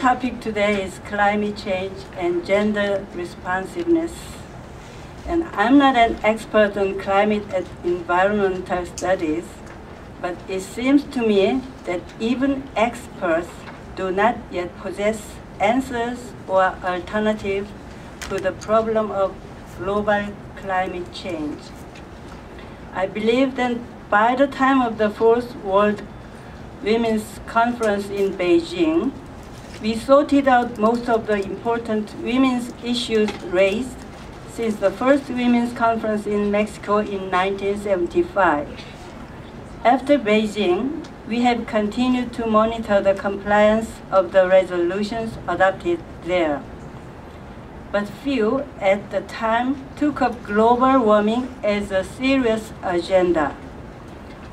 topic today is climate change and gender responsiveness. And I'm not an expert on climate and environmental studies, but it seems to me that even experts do not yet possess answers or alternatives to the problem of global climate change. I believe that by the time of the Fourth World Women's Conference in Beijing, we sorted out most of the important women's issues raised since the first Women's Conference in Mexico in 1975. After Beijing, we have continued to monitor the compliance of the resolutions adopted there. But few at the time took up global warming as a serious agenda.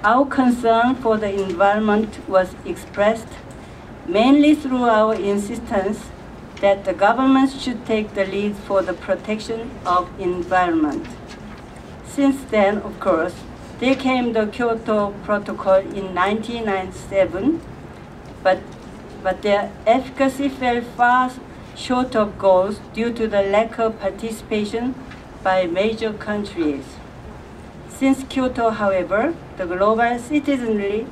Our concern for the environment was expressed mainly through our insistence that the governments should take the lead for the protection of environment. Since then, of course, there came the Kyoto Protocol in 1997, but their efficacy fell far short of goals due to the lack of participation by major countries. Since Kyoto, however, the global citizenry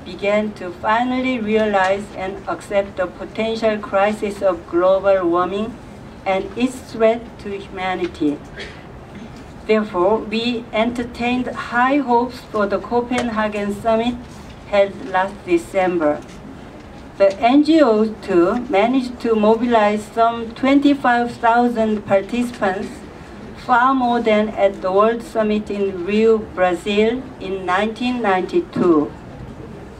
began to finally realize and accept the potential crisis of global warming and its threat to humanity. Therefore, we entertained high hopes for the Copenhagen summit held last December. The NGOs, too, managed to mobilize some 25,000 participants, far more than at the World Summit in Rio, Brazil in 1992.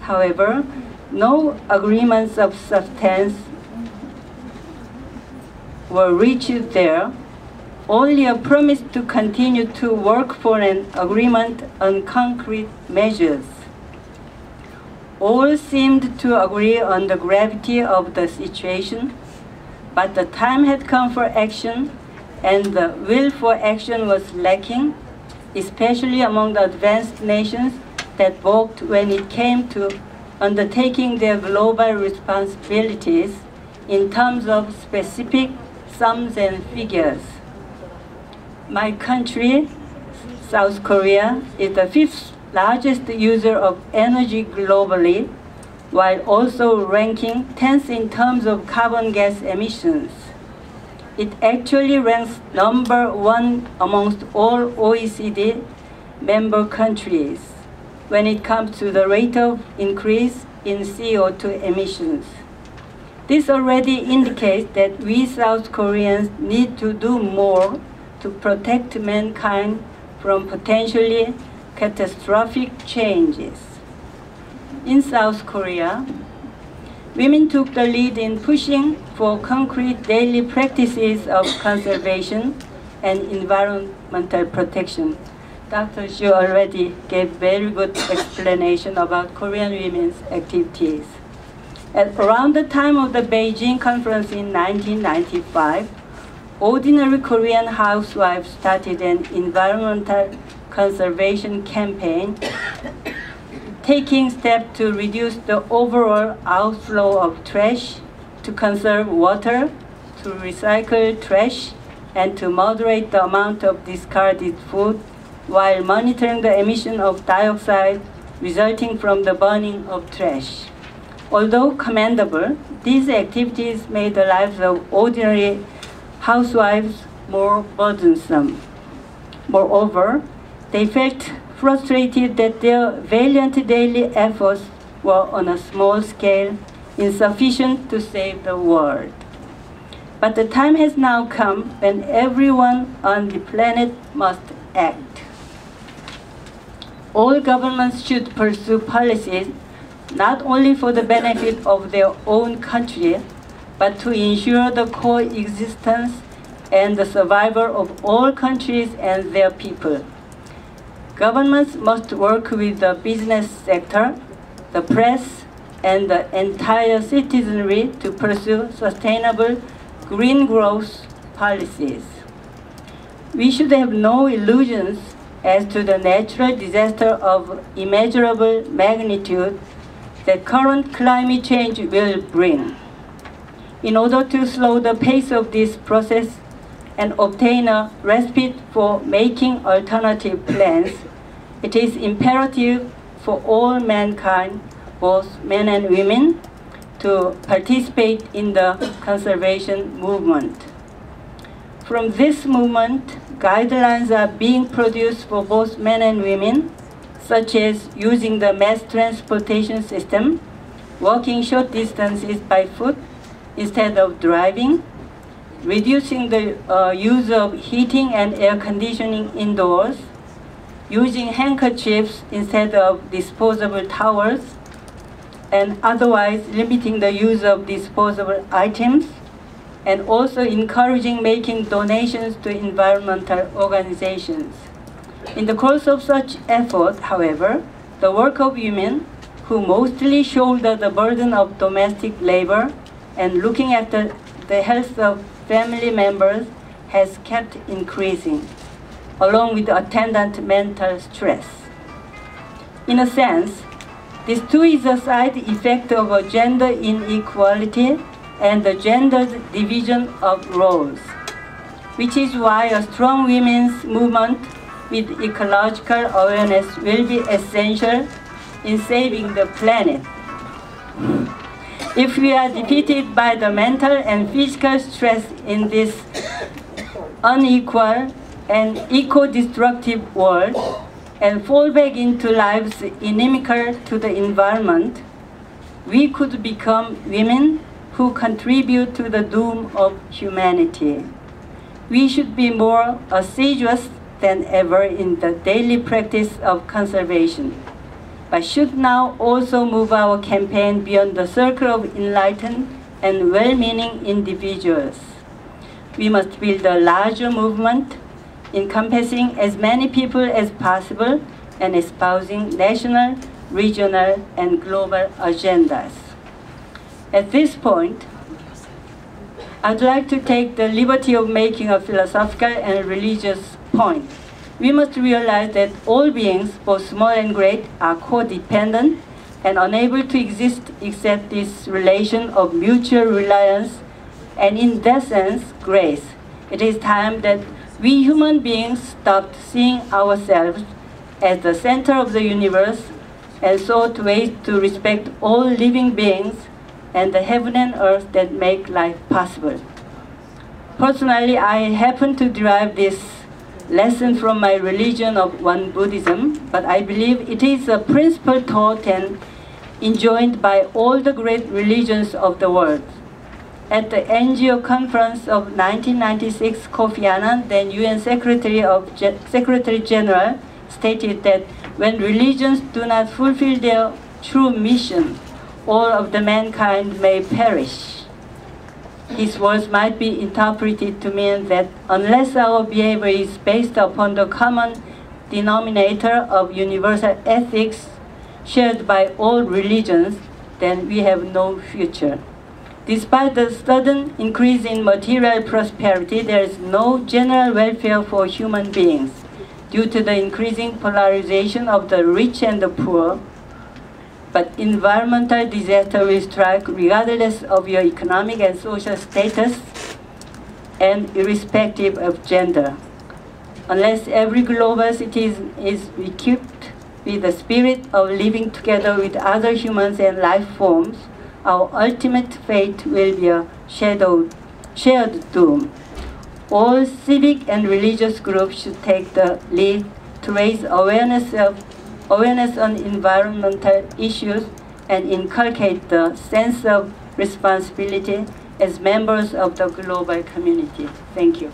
However, no agreements of substance were reached there, only a promise to continue to work for an agreement on concrete measures. All seemed to agree on the gravity of the situation, but the time had come for action, and the will for action was lacking, especially among the advanced nations that balked when it came to undertaking their global responsibilities in terms of specific sums and figures. My country, South Korea, is the fifth largest user of energy globally, while also ranking 10th in terms of carbon gas emissions. It actually ranks #1 amongst all OECD member countries when it comes to the rate of increase in CO2 emissions. This already indicates that we South Koreans need to do more to protect mankind from potentially catastrophic changes. In South Korea, women took the lead in pushing for concrete daily practices of conservation and environmental protection. Dr. Xu already gave very good explanation about Korean women's activities. At around the time of the Beijing conference in 1995, ordinary Korean housewives started an environmental conservation campaign, taking steps to reduce the overall outflow of trash, to conserve water, to recycle trash, and to moderate the amount of discarded food while monitoring the emission of dioxide resulting from the burning of trash. Although commendable, these activities made the lives of ordinary housewives more burdensome. Moreover, they felt frustrated that their valiant daily efforts were on a small scale, insufficient to save the world. But the time has now come when everyone on the planet must act. All governments should pursue policies not only for the benefit of their own country, but to ensure the coexistence and the survival of all countries and their people. Governments must work with the business sector, the press, and the entire citizenry to pursue sustainable green growth policies. We should have no illusions as to the natural disaster of immeasurable magnitude that current climate change will bring. In order to slow the pace of this process and obtain a respite for making alternative plans, it is imperative for all mankind, both men and women, to participate in the conservation movement. From this movement, guidelines are being produced for both men and women, such as using the mass transportation system, walking short distances by foot instead of driving, reducing the use of heating and air conditioning indoors, using handkerchiefs instead of disposable towels, and otherwise limiting the use of disposable items, and also encouraging making donations to environmental organizations. In the course of such effort, however, the work of women, who mostly shoulder the burden of domestic labor and looking after the health of family members, has kept increasing, along with attendant mental stress. In a sense, this too is a side effect of a gender inequality and the gendered division of roles, which is why a strong women's movement with ecological awareness will be essential in saving the planet. If we are defeated by the mental and physical stress in this unequal and eco-destructive world and fall back into lives inimical to the environment, we could become women who contribute to the doom of humanity. We should be more assiduous than ever in the daily practice of conservation, but should now also move our campaign beyond the circle of enlightened and well-meaning individuals. We must build a larger movement encompassing as many people as possible and espousing national, regional, and global agendas. At this point, I'd like to take the liberty of making a philosophical and religious point. We must realize that all beings, both small and great, are codependent and unable to exist except this relation of mutual reliance and, in that sense, grace. It is time that we human beings stopped seeing ourselves as the center of the universe and sought ways to respect all living beings and the heaven and earth that make life possible. Personally, I happen to derive this lesson from my religion of Won Buddhism, but I believe it is a principle taught and enjoined by all the great religions of the world. At the NGO conference of 1996, Kofi Annan, then UN Secretary General, stated that when religions do not fulfill their true mission, all of the mankind may perish. His words might be interpreted to mean that unless our behavior is based upon the common denominator of universal ethics shared by all religions, then we have no future. Despite the sudden increase in material prosperity, there is no general welfare for human beings due to the increasing polarization of the rich and the poor. But environmental disaster will strike regardless of your economic and social status and irrespective of gender. Unless every global citizen is equipped with the spirit of living together with other humans and life forms, our ultimate fate will be a shared doom. All civic and religious groups should take the lead to raise awareness on environmental issues and inculcate the sense of responsibility as members of the global community. Thank you.